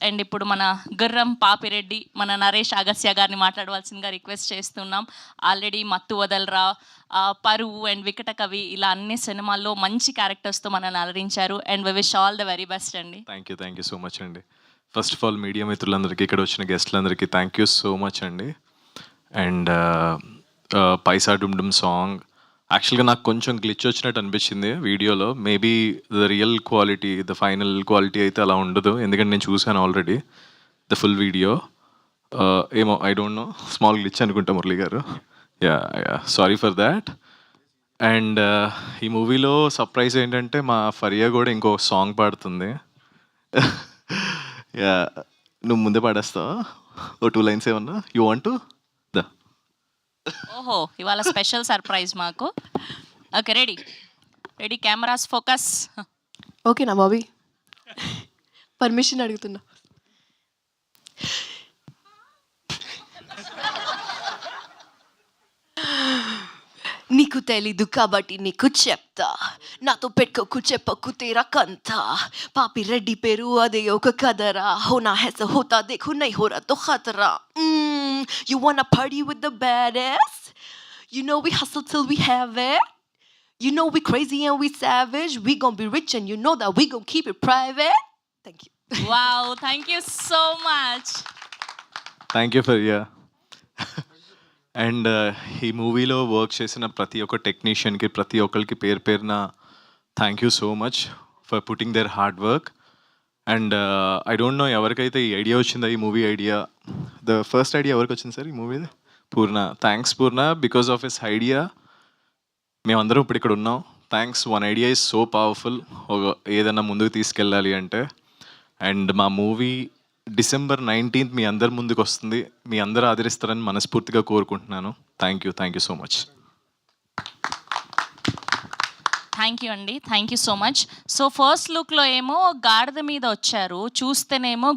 And ఇప్పుడు మన గుర్రం పాపిరెడ్డి, మన నరేష్ అగస్య గారిని మాట్లాడవలసిందిగా రిక్వెస్ట్ చేస్తున్నాం. ఆల్రెడీ మత్తు వదలరా, పరువు అండ్ వికట కవి ఇలా అన్ని సినిమాల్లో మంచి క్యారెక్టర్స్తో మనల్ని అలరించారు. And we wish all the very best అండి. థ్యాంక్ యూ సో మచ్ అండి. ఫస్ట్ ఆఫ్ ఆల్ మీడియా మిత్రులందరికీ, ఇక్కడ వచ్చిన గెస్ట్లందరికీ థ్యాంక్ యూ సో మచ్ అండి. అండ్ పైసా డుమ్ సాంగ్ యాక్చువల్గా నాకు కొంచెం గ్లిచ్ వచ్చినట్టు అనిపించింది వీడియోలో. Maybe the real quality, the final quality అయితే అలా ఉండదు, ఎందుకంటే నేను చూశాను ఆల్రెడీ ద ఫుల్ వీడియో. ఏమో I don't know, small glitch అనుకుంటా మురళి గారు. Ya sorry for that. And ఈ మూవీలో సర్ప్రైజ్ ఏంటంటే మా ఫరియా కూడా ఇంకో సాంగ్ పాడుతుంది. యా, నువ్వు ముందే పాడేస్తావా ఓ 2 lines ఏమన్నా? You want to? ఓహో, ఇవాళ స్పెషల్ సర్ప్రైజ్ మాకు. Okay, ready cameras focus. ఓకేనా బాబీ? పర్మిషన్ అడుగుతున్నా. నీకు తెలీదు కాబట్టి నీకు చెప్తా, నాతో పెట్టుకోకు చెప్పకు తేరా కంతా. పాపి రెడ్డి పేరు అదే ఒక కదరా, హోనా హెస హోతా దేఖో నై హోరా తో ఖతరా. You wanna party with the baddest? You know we hustle till we have it. You know we crazy and we savage. We gon' be rich and you know that we gon' keep it private. Thank you. Wow, thank you so much. Thank you Faria. And ఈ మూవీలో work చేసిన ప్రతి ఒక్క టెక్నీషియన్కి, ప్రతి ఒక్కరికి పేరు పేరున thank you so much for putting their hard work. And I don't know ఎవరికైతే ఈ ఐడియా వచ్చిందో, ఈ movie idea, the first idea ఎవరికి వచ్చింది సార్ ఈ మూవీది? Purna. Thanks Purna, because of his idea మేమందరం ఇప్పుడు ఇక్కడ ఉన్నాం. Thanks. One idea is so powerful, ఏదన్నా ముందుకు తీసుకెళ్ళాలి అంటే. అండ్ మా మూవీ December 19th మీ అందరి ముందుకు వస్తుంది. మీ అందరూ ఆదరిస్తారని మనస్ఫూర్తిగా కోరుకుంటున్నాను. Thank you so much. Thank you అండి, thank you so much. So first లుక్లో ఏమో గాడిద మీద వచ్చారు, చూస్తేనేమో